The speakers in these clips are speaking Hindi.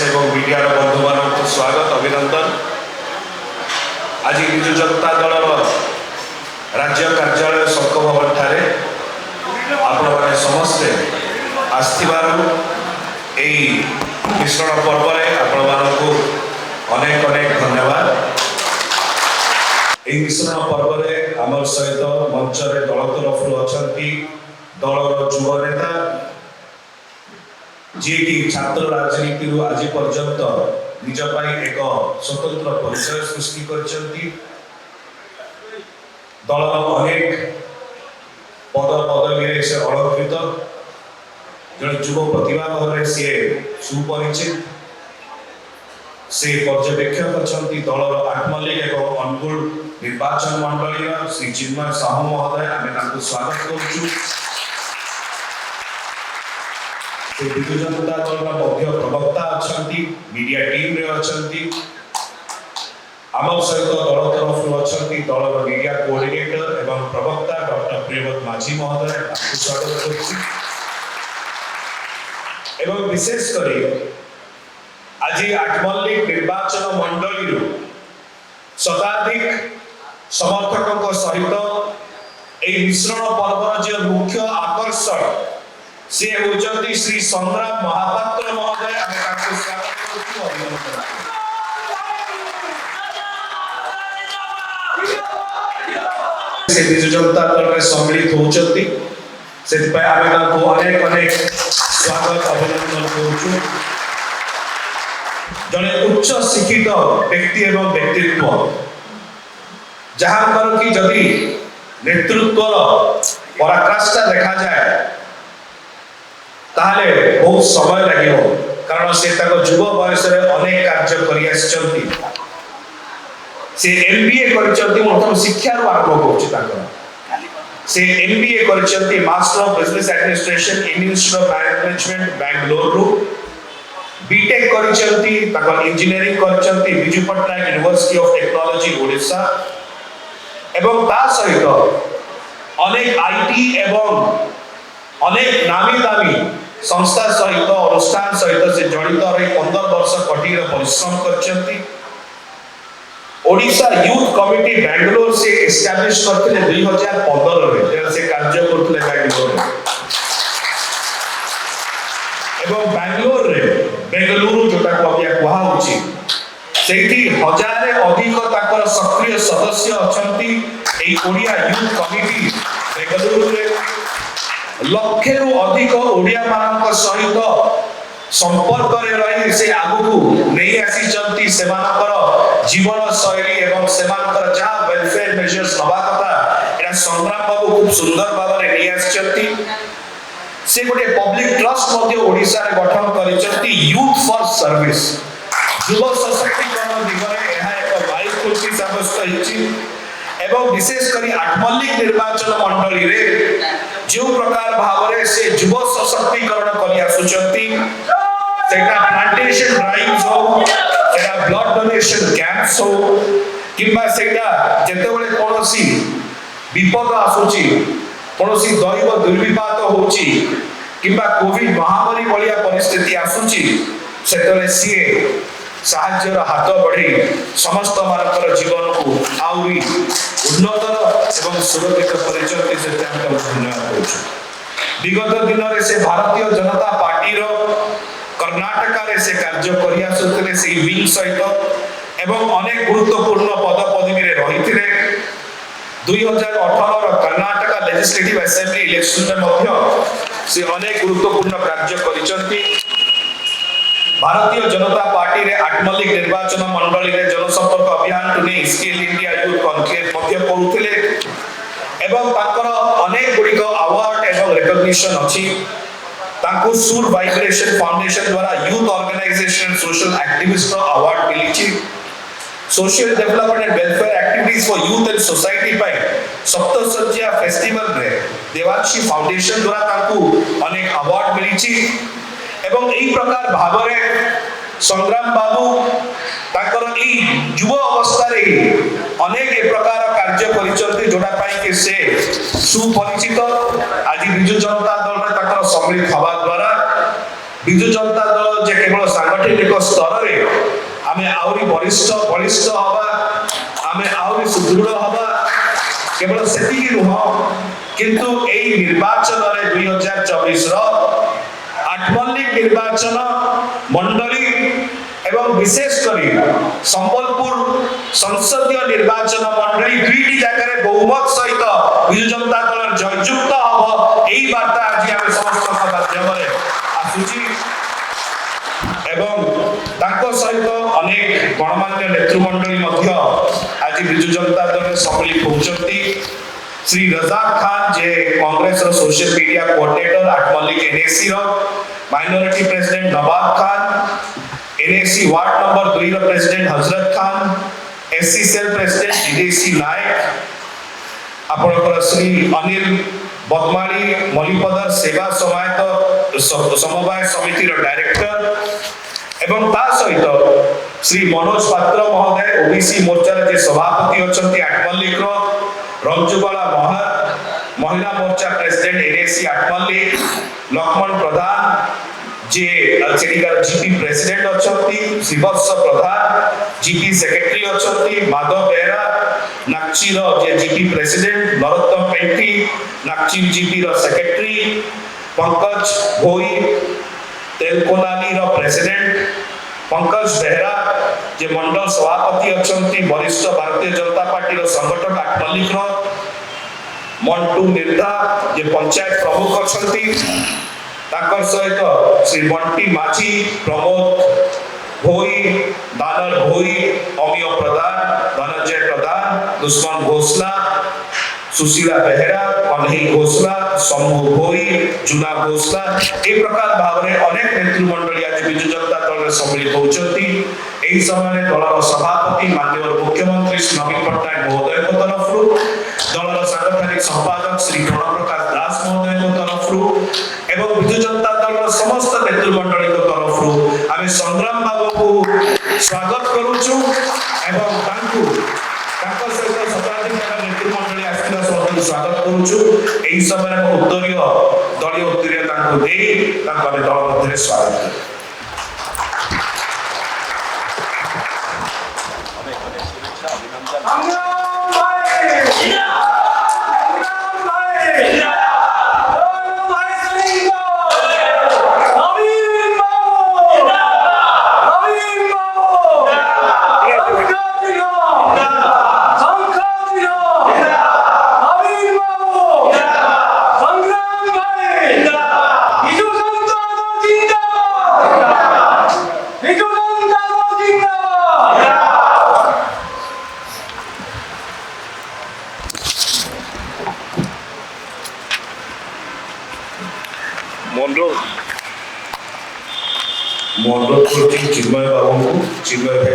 एवं मीडिया बंधु मान स्वागत अभिनंदन। आज विजु जनता दल राज्य कार्यालय शंख भवन ठारे आपण मैंने समस्ते आसथिबार मिश्रण पर्व आपण मानक अनेक अनेक धन्यवाद। यह मिश्रण पर्व में आम सहित मंच दल तरफ अच्छा दलर युव नेता जी की छात्र राजनीति आज पर्यंत निज एक स्वतंत्र परिचय सृष्टि करछंती। दल अनेक पद पदवी से अलंकृत जड़े युव प्रतिभा भाव सी सुपरिचित से पर्यवेक्षक अच्छा दलर आत्मलिक एवं अनुकूल निर्वाचन मंडली श्री चिन्मय साहू महोदय आम स्वागत करुचु। विजु जनता दल प्रवक्ता अच्छा मीडिया टीम रे अच्छा आम सहित दल तरफ अच्छा दल मीडिया कोऑर्डिनेटर एवं प्रवक्ता डॉक्टर प्रियव्रत माझी महोदय स्वागत कर विशेष कर आज आठमल्लिक निर्वाचन मंडली शताधिक समर्थकों सहित यह मिश्रण पर्वर जो मुख्य आकर्षण से होचंती श्री संग्राम महापात्र महोदय आमे स्वागत करछु अभिनंदन से विजु जनता दल में सम्मिलित होचंती से आमे अनेक अनेक स्वागत अभिनंदन करछु। जने उच्च शिक्षित व्यक्ति एवं व्यक्तित्व जहां पर कि जदि नेतृत्व पराकाष्ठा देखा जाए ताहले बहुत समय लगे कारण से युव बयस अनेक कार्य कर से एमबीए कर शिक्षा आरंभ कर एमबीए कर master of business administration institute of management Bengaluru B Tech कर इंजीनियरिंग कर Biju Patnaik university of technology Odisha एवं ता सहित अनेक आईटी एवं अनेक नामी दामी संस्था सहित अनुष्ठान सहित से जड़ित रही 15 वर्ष कठिन परिश्रम करछंती। ओडिशा यूथ कमिटी बेंगलुरु से एस्टैब्लिश करथिले 2015 रे से कार्य करथिले बेंगलुरु एवं बेंगलुरु जोटा कबिया कुहा होची सेठी हजारे अधिक ताकर सक्रिय सदस्य अछंती एई ओडिया यूथ कमिटी बेंगलुरु रे लक्षेरु अधिक ओडिया मानक सहित संपर्क रे रही से आगु नहीं आसी चंती सेमानकर जीवन शैली एवं सेमानकर जहां वेलफेयर मेजर्स नबा कथा एरा संग्राम बाबू खूब सुंदर भाव रे नहीं आसी चंती से गोटे पब्लिक ट्रस्ट मध्ये ओडिसा रे गठन करिसंती यूथ फॉर सर्विस युवा सशक्तिकरण दिगरे एहा एक माइलस्टोन साब्यस्त हिची एवं विशेष करी आठमल्लिक निर्वाचन मंडली रे जो प्रकार भाव रे से युवा सशक्तिकरण करि आसुचंती सेटा प्लांटेशन ड्राइव्स हो सेटा ब्लड डोनेशन कैंप्स हो किबा सेटा जेतेबेले कोनोसी विपद आसुची कोनोसी दैव दुर्विपात होची किबा कोविड महामारी भलिया परिस्थिति आसुची सेतले सीए साहाଯ୍यर हाथ बढ़ी समस्त मानकर जीवन को आउरी उन्नत एवं सुरक्षित परिचय से धन्यवाद करूछु। विगत दिन रे से भारतीय जनता पार्टी रो कर्नाटक रे से कार्य करिया सुतले से विंग सहित एवं अनेक गुरुत्वपूर्ण पद पदवी रे रहिथिले 2018 रो कर्नाटक लेजिस्लेटिव असेंबली इलेक्शन में मध्य से अनेक गुरुत्वपूर्ण कार्य करिसंती। भारतीय जनता पार्टी रे आठमल्लिक निर्वाचन मंडली रे जनसंपर्क अभियान टुने स्किल इंडिया यूथ कॉन्क्लेव मध्य करूथिले एवं ताकर अनेक गुडिक अवार्ड एवं रिकॉग्निशन अछि। ताकू सुर वाइब्रेशन फाउंडेशन द्वारा youth organisation social activist award मिलिछि। Social development and welfare activities for youth and society पाई सप्तशଯ୍ୟା फेस्टिवल रे देवांशी फाउंडेशन द्वारा ताकू अनेक अवार्ड मिलिछि एवं एई प्रकार भावरे संग्राम बाबू ताकर एई युवा अवस्था रे अनेक ए प्रकार कार्य परिचर्ती जोडा पाई के से सुपरिचित। आज विजु जनता दल रे ताकर सम्मिलित हवा द्वारा विजु जनता दल जे केवल सांगठनिक स्तर रे आमे आउरी बलिष्ठ हवा आमे आउरी सुदृढ़ हवा केवल सेतिकी नुह किंतु एई निर्वाचन रे 2024 रो आठमल्लिक निर्वाचन मंडली एवं विशेष करी संबलपुर संसदीय निर्वाचन मंडली दुईटी जगह बहुमत सहित विजु जनता दल जययुक्त हब एई वार्ता आज आम समस्त माध्यम आसुची एवं ताको सहित अनेक गणमान्य नेतृमंडली मध्य आज विजु जनता दल सम्मिलित होचंती श्री रजाक खान जे कांग्रेस रो social media coordinator Athmallik NAC रो माइनॉरिटी प्रेसिडेंट नवाब खान एनएसी वार्ड नंबर 2 रो प्रेसिडेंट हजरत खान एससी सेल प्रेसिडेंट विदेशी नायक आपनकर श्री अनिल बदमाली मलिपदर सेवा समवाय समिति रो डायरेक्टर एवं ता सहित श्री मनोज पात्र महोदय ओबीसी मोर्चा रे जे सभापति अछंती आठमल्लिक रो रंजुबाला महिला मोर्चा प्रेसिडेंट एनएसी आठमल्लिक लक्ष्मण प्रधान जे सेडिकार जीपी प्रेसिडेंट अछंती श्रीवत्स प्रधान जीपी सेक्रेटरी अछंती माधव बेहरा नागची रो जे जीपी प्रेसिडेंट नरोत्तम पेंटी नागची जीपी रो सेक्रेटरी पंकज भोई तेलकोनाली रो प्रेसिडेंट पंकज बेहरा जे मंडल सभापति अछंती वरिष्ठ भारतीय जनता पार्टी रो संगठक आठमल्लिक रो मंटू निर्धा जे पंचायत प्रमुख अछंती ताकर सहित श्री बंटी माझी प्रमोद भोई दानर भोई अमिय प्रधान धनंजय प्रधान दुश्मन घोषला सुशीला बेहरा अनही घोषला शंभु भोई जुना घोषला ए प्रकार भाव में अनेक नेतृमंडली आज विजु जनता दल सम्मिलित होचंती एही समय दलर सभापति माननीय मुख्यमंत्री श्री नवीन पट्टनायक महोदय को तरफरु दलर सांगठनिक संपादक श्री प्रणव प्रकाश दास महोदय को तरफरु एवं विजु जनता दल समस्त नेतृमंडली को तरफरु आमे संग्राम बाबू को स्वागत करूछु एवं तांकु तांको सहित शताधिक नेतृमंडली आस्थिला स्वागत करूछु एही समय उत्तरीय दलीय उत्तरीय तांको देई तांको दल मध्य स्वागत करू चिन्मय बाबू को चिन्मय भाई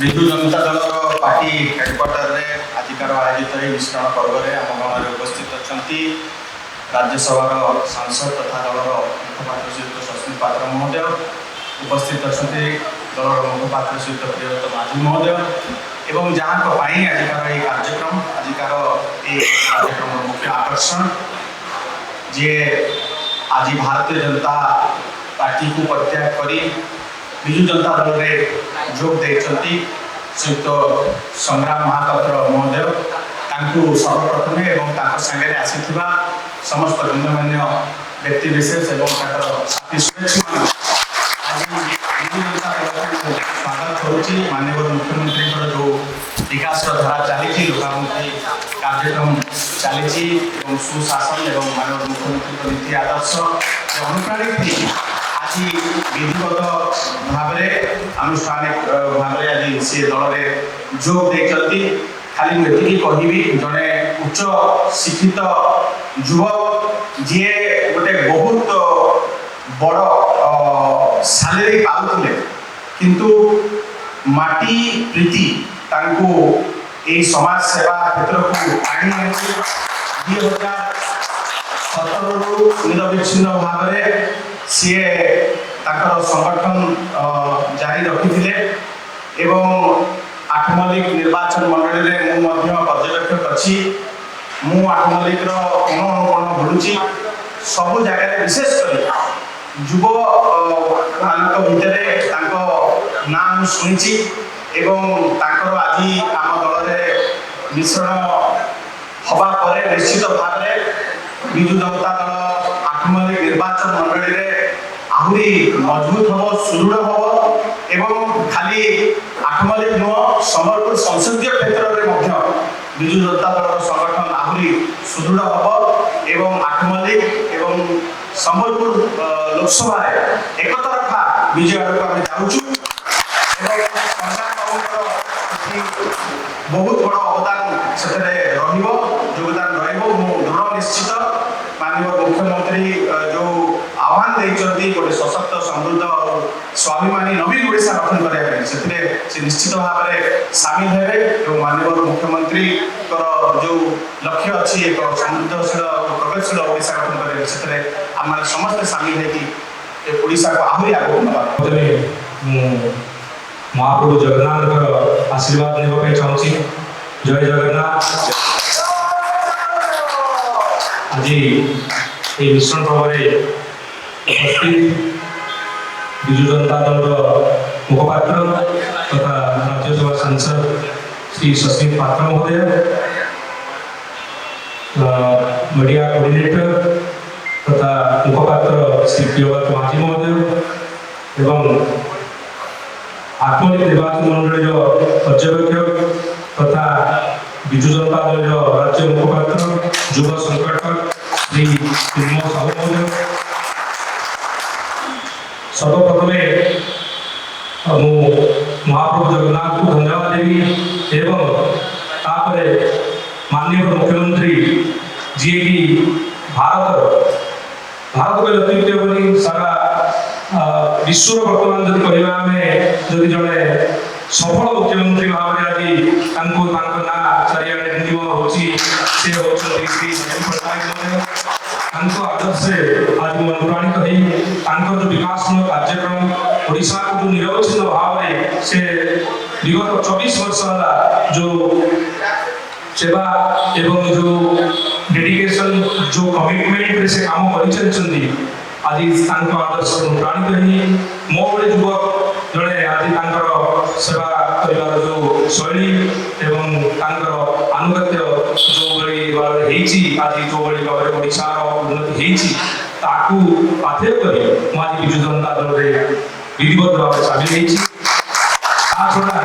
विजु जनता दल पार्टी हेडक्वार्टर रे आजिकार आयोजित मिश्रण पर्व में आम गण में उपस्थित अच्छा राज्यसभा सांसद तथा दलर मुखपात्र श्रीयुक्त शश्मी पात्र महोदय उपस्थित अच्छा दलर मुखपात्र श्रीयुक्त प्रियव्रत माझी महोदय एवं जहाँ आजिकार ये कार्यक्रम आजिकार कार्यक्रम मुख्य आकर्षण जे आज भारतीय जनता पार्टी को प्रत्याग करी विजु जनता दल में जोग देती श्रीयुक्त संग्राम महापात्र महोदय सर्वप्रथम एवं सागे आसीथिबा समस्त गण्यमान्य व्यक्ति विशेष एवं साथी शुभेच्छी आज विजु जनता दल को स्वागत करुच्ची माननीय मुख्यमंत्री जो विकास धारा चली लोकामुखी कार्यक्रम चली सुशासन एवं माननीय मुख्यमंत्री नीति आदर्श अनुप्राणित थी आज विधिगत भाव आनुष्ठानिक भाव आज सी दल में जोग देती खाली मुझे कहबी जड़े उच्च शिक्षित युवक जी गोटे बहुत बड़ सालेरी पाउले किंतु माटी प्रीति तांको ए समाज सेवा क्षेत्र को आनी 2017 निरविच्छिन्न भाव में सी संगठन जारी रखी एवं आठमल्लिक निर्वाचन मंडली में पर्यवेक्षक अच्छी आठमल्लिक कोण कोण बुलूची ସବୁ ଜାଗାରେ ବିଶେଷ କରି ଯୁବ ମାନଙ୍କ ଭିତରେ ତାଙ୍କ ନାଁ ମୁଁ ଶୁଣିଛି ଏବଂ ତାଙ୍କର ଆଜି ଆମ ଦଳରେ ମିଶ୍ରଣ ହେବା ପରେ ନିଶ୍ଚିତ ଭାବରେ ବିଜୁ ଜନତା ଦଳ ଆଠମଲ୍ଲିକ ନିର୍ବାଚନ ମଣ୍ଡଳୀରେ ଆହୁରି ମଜବୁତ ହେବ ସୁଦୃଢ଼ ହେବ ଏବଂ ଖାଲି ଆଠମଲ୍ଲିକ ନୁହଁ ସମ୍ବଲପୁର ସଂସଦୀୟ କ୍ଷେତ୍ରରେ ମଧ୍ୟ ବିଜୁ ଜନତା ଦଳର ସଂଗଠନ ଆହୁରି ସୁଦୃଢ଼ ହେବ ଏବଂ ଆଠମଲ୍ଲିକ ଏବଂ ସମ୍ବଲପୁର ଲୋକସଭାରେ ଏକତରଫା ବିଜୟ ଆଡ଼କୁ ଆମେ ଯାଉଛୁ ଏବଂ ସରକାର ବାବୁଙ୍କର ବହୁତ ବଡ଼ ଅବଦାନ ସେଥିରେ ରହିବ ଯୋଗଦାନ ରହିବ ମୁଁ ଦୃଢ଼ ନିଶ୍ଚିତ ମାନନୀୟ ମୁଖ୍ୟମନ୍ତ୍ରୀ ଯେଉଁ ଆହ୍ୱାନ ଦେଇଛନ୍ତି ଗୋଟେ ସଶକ୍ତ ସମୃଦ୍ଧ ସ୍ୱାଭିମାନୀ ନବୀନ ଓଡ଼ିଶା ଗଠନ କରିବା ପାଇଁ ସେଥିରେ ସେ ନିଶ୍ଚିତ ଭାବରେ ସାମିଲ ହେବେ ଏବଂ ମାନନୀୟ ମୁଖ୍ୟମନ୍ତ୍ରୀଙ୍କର ଯେଉଁ ଲକ୍ଷ୍ୟ ଅଛି ଏକ ସମୃଦ୍ଧଶୀଳ ପ୍ରଗତିଶୀଳ ଓଡ଼ିଶା ଗଠନ କରିବା ସେଥିରେ ଆମେ ସମସ୍ତେ ସାମିଲ ହେଇକି ଏ ଓଡ଼ିଶାକୁ ଆହୁରି ଆଗକୁ ନେବା महाप्रभु जगन्नाथ आशीर्वाद नेबा चाहूँगी जय जगन्नाथ आज ये मिश्रण पर्व उपस्थित विजु जनता दल मुखपात्र तथा राज्यसभा सांसद श्री सस्मित पात्र महोदय मीडिया कोऑर्डिनेटर तथा मुखपात्र श्री प्रियव्रत माझी महोदय एवं आत्मनिर्भर निर्वाचन मंडल पर्यवेक्षक तथा विजु जनता दल राज्य मुखपात्र युव संगठक श्री चिन्मय साहू महोदय सर्वप्रथम महाप्रभु जगन्नाथ को धन्यवाद देवी एवं तापर माननीय मुख्यमंत्री जी की भारत के नेतृत्व बनी सारा विश्व बर्तमान जब कहवा जदि जड़े सफल मुख्यमंत्री भाव में आज ना चारिड़े होती से होती श्री नवीन पट्टनायक महोदय आदर्श आज अनुप्राणित हो जो विकासमूलक कार्यक्रम ओडिशा को जो निरवच्छिन्न भाव में से विगत 24 वर्ष जो सेवा एवं जो डेडिकेशन जो कमिटमेंट से काम कर आज आदर्श अनुप्राणित हो मो बड़े युवक जड़े आज सेवा कर जो शैली एवं आनुगत्य जो भाव आज जो भाव में ओडिशार उन्नति पाथेय कर आज विजु जनता दल में विधिवत भाव में सामिल छड़ा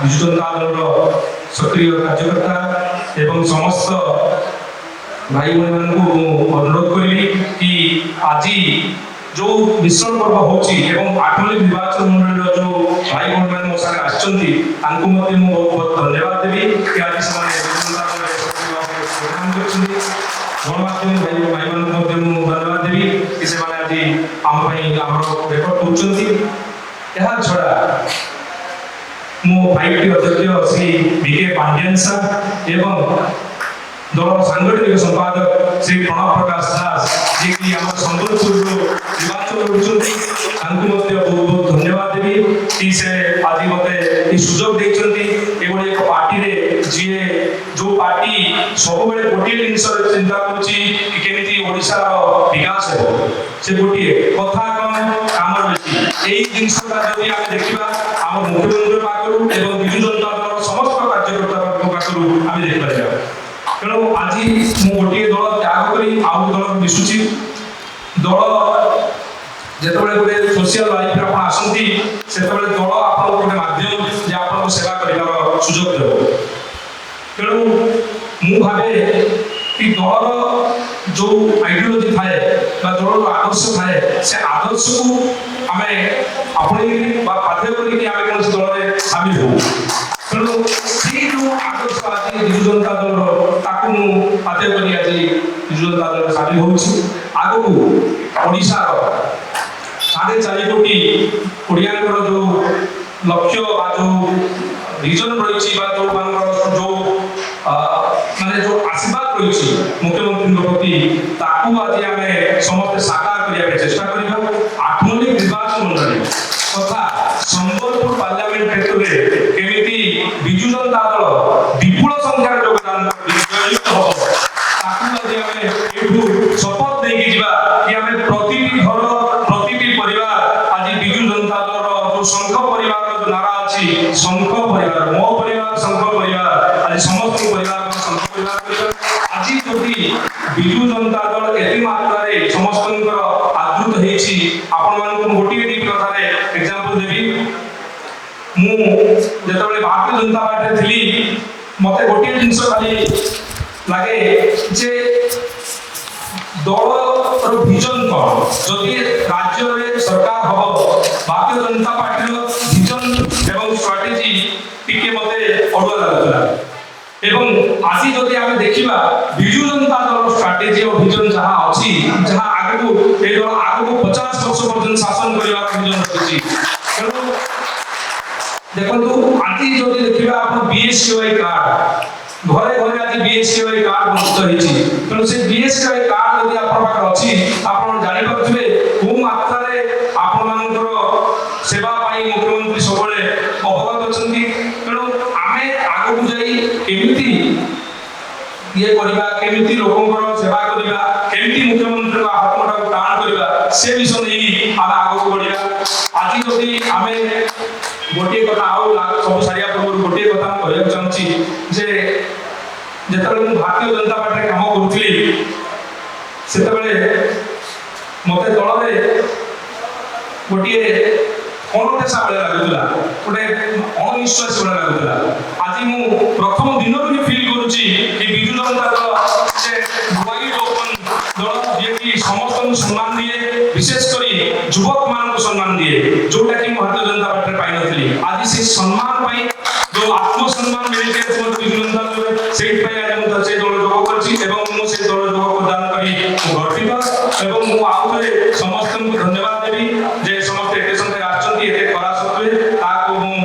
विजु जनता दल सक्रिय कार्यकर्ता एवं समस्त भाई बहन को अनुरोध करी कि आज जो मिश्रण पर्व होची एवं आठमल्लिक निर्वाचन मंडल जो भाई बहन मैंने मो साथ आछंती तांको मते मो बहुत धन्यवाद देबी कि आज समान गणमाध्यम भाई मान मते मो धन्यवाद देबी कि से माने आज आम भाई हमर रेकॉर्ड करछंती एहा छडा मो भाई के अध्यक्ष श्री बीके पांड्यन सर एवं दल सांगठनिक संपादक श्री प्रणव प्रकाश दास जी की आम संबलपुर निर्वाचन बहुत बहुत धन्यवाद देवी कि से आज मत सुजोग देती एक पार्टी रे जी जो पार्टी सब बेले गोटे जिन चिंता करमी ओडिशार विकास हो से गोटे कथा कम काम बेसी यही जिनसा जब आम देखा आम मुख्यमंत्री पाखु एवं विजु जनता दल समस्त कार्यकर्ता पाखु आम देखा तेणु आज मु गोटे दल त्याग करी आउ दल मिशुची दल जिते गोटे सोशल लाइफ आसती से दल आप गोटे माध्यम जे आप सेवा कर सुजोग देव तेणु मु भावे कि दलर जो आइडियोलोजी थाए दलर आदर्श थाए से आदर्श को आम अपने बाध्य करें दल में सामिल हो तेणु से जो आदर्श आज विजु जनता दल बाध्य करी आज विजु जनता दल सामिल हो आग को ओडिशार 4.5 कोटी ओडिया जो लक्ष्य जो रिजन रही जो माने जो आशीर्वाद रही मुख्यमंत्री प्रति ताकू आज आम समस्त साकार करने चेष्टा करवा आठमल्लिक निर्वाचन मंडल तथा संबलपुर पार्लियामेंट क्षेत्र में केमिति विजु जनता दल विपुल संख्यार योगदान ଅଛି ଶଙ୍ଖ ପରିବାର, ମୋ ପରିବାର ଶଙ୍ଖ ପରିବାର, ଆଜି ସମସ୍ତ ପରିବାର ଶଙ୍ଖ ପରିବାର କରିବା। ଆଜି ଯଦି ବିଜୁ ଜନତା ଦଳ ଏତେ ମାତ୍ରାରେ ସମସ୍ତଙ୍କର ଆଦୃତ ହେଇଛି, ଆପଣମାନଙ୍କୁ ଗୋଟିଏ ଦୁଇଟି କଥାରେ ଏକ୍ସାମ୍ପଲ ଦେବି। ମୁଁ ଯେତେବେଳେ ଭାରତୀୟ ଜନତା ପାର୍ଟିରେ ଥିଲି, ମତେ ଗୋଟିଏ ଜିନିଷ ଖାଲି ଲାଗେ ଯେ ଦଳର ଭିଜନ କ'ଣ, ଯଦି ରାଜ୍ୟରେ ସରକାର ହବ, ଭାରତୀୟ ଜନତା ପାର୍ଟିର ଭିଜନ ଏବଂ ଷ୍ଟ୍ରାଟେଜି ଟିକେ ମତେ ଅଡୁଆ ଲାଗୁଥିଲା। ଏବଂ ଆଜି ଯଦି ଆମେ ଦେଖିବା ବିଜୁ ଜନତା ଦଳର ଷ୍ଟ୍ରାଟେଜି ଓ ଭିଜନ ଯାହା ଅଛି, ଯାହା ଆଗକୁ ଏ ଦଳ ଆଗକୁ 50 ବର୍ଷ ପର୍ଯ୍ୟନ୍ତ ଶାସନ କରିବାର ଭିଜନ ରଖିଛି। ତେଣୁ ଦେଖନ୍ତୁ ଆଜି ଯଦି ଦେଖିବା ଆପଣ BSKY କାର୍ଡ, ଘରେ ଘରେ ଆଜି BSKY କାର୍ଡ ବଣ୍ଟିତ ହେଇଛି। ତେଣୁ ସେ BSKY କାର୍ଡ ଯଦି ଆପଣଙ୍କ ପାଖରେ ଅଛି, ଆପଣ ଜାଣିପାରୁଥିବେ କୋଉ ମାତ୍ରାରେ ଆପଣମାନଙ୍କର ସେବା ପାଇଁ ମୁଖ୍ୟମନ୍ତ୍ରୀ ସବୁବେଳେ ଅବଗତ ଅଛନ୍ତି। ତେଣୁ ଆମେ ଆଗକୁ ଯାଇ କେମିତି ଇଏ କରିବା, କେମିତି ଲୋକଙ୍କର ସେବା କରିବା, କେମିତି ମୁଖ୍ୟମନ୍ତ୍ରୀଙ୍କ ହାତଟାକୁ ଟାଣ କରିବା, ସେ ବିଷୟ ନେଇ ଆମେ ଆଗକୁ ବଢିବା। ଆଜି ଯଦି ଆମେ ଗୋଟିଏ କଥା ଆଉ ସବୁ ସାରିବା ପୂର୍ବରୁ ଗୋଟିଏ କଥା ମୁଁ କହିବାକୁ ଚାହୁଁଛି ଯେ ଯେତେବେଳେ ମୁଁ ଭାରତୀୟ ଜନତା ପାର୍ଟିରେ କାମ କରୁଥିଲି, ସେତେବେଳେ ମତେ ଦଳରେ ଗୋଟିଏ ଅଣଦେଶା ଭଳିଆ ଲାଗୁଥିଲା, ଗୋଟେ ଅଣନିଶ୍ୱାସୀ ଭଳିଆ ଲାଗୁଥିଲା। ଆଜି ମୁଁ ପ୍ରଥମ ଦିନରୁ ହିଁ ଫିଲ୍ କରୁଛି କି ବିଜୁ ଜନତା ଦଳ ଯେ ୱାଇଡ୍ ଓପନ୍ ଦଳ, ଯିଏକି ସମସ୍ତଙ୍କୁ ସମ୍ମାନ ଦିଏ, ବିଶେଷ କରି ଯୁବକମାନଙ୍କୁ ସମ୍ମାନ ଦିଏ, ଯୋଉଟାକି ମୁଁ ଭାରତୀୟ ଜନତା ପାର୍ଟିରେ ପାଇନଥିଲି। ଆଜି ସେ ସମ୍ମାନ ପାଇଁ ଯୋଉ ଆତ୍ମସମ୍ମାନ ମିଳିଛି ବିଜୁ ଜନତା ଦଳରେ, ସେଇଥିପାଇଁ ଆଜି ମୁଁ ସେ ଦଳ ଯୋଗ କରିଛି ଏବଂ ମୁଁ ସେ ଦଳ ଯୋଗ ପ୍ରଦାନ କରି ମୁଁ ଗର୍ବିତ। ଏବଂ ମୁଁ ଆଉ ଥରେ ସମସ୍ତଙ୍କୁ ଧନ୍ୟବାଦ ଦେବି ଯେ ସମସ୍ତେ ଏତେ ସଂଖ୍ୟାରେ ଆସିଛନ୍ତି, ଏତେ ଖରା ସତ୍ତ୍ୱେ ତାକୁ ମୁଁ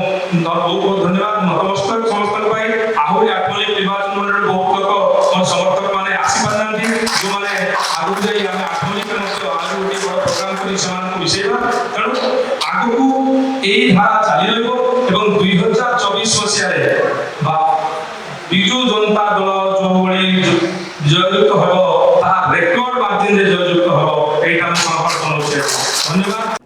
ବହୁତ ବହୁତ ଧନ୍ୟବାଦ ନତମସ୍ତକ ସମସ୍ତଙ୍କ ପାଇଁ। ଆହୁରି ଆଠମଲ୍ଲିକ ନିର୍ବାଚନ ମଣ୍ଡଳୀରେ ବହୁତ ଲୋକ ମୋ ସମର୍ଥକ ମାନେ ଆସିପାରିନାହାନ୍ତି, ଯୋଉମାନେ ଆଗକୁ ଯାଇ ଆମେ ଆଠମଲ୍ଲିକରେ ମଧ୍ୟ ଆହୁରି ଗୋଟିଏ ବଡ଼ ପ୍ରୋଗ୍ରାମ କରି ସେମାନଙ୍କୁ ମିଶାଇବା। ତେଣୁ ଆଗକୁ ଏଇ ଧାରା ଚାଲି ରହିବ ଏବଂ 2024 ମସିହାରେ ବିଜୁ ଜନତା ଦଳ ଯୋଉଭଳି ଜୟଯୁକ୍ତ ହେବ, ତାହା ରେକର୍ଡ ମାର୍ଜିନରେ ଜୟଯୁକ୍ତ ହେବ, ଏଇଟା ମୁଁ ସମର୍ପଣ କରୁଛି। ଧନ୍ୟବାଦ।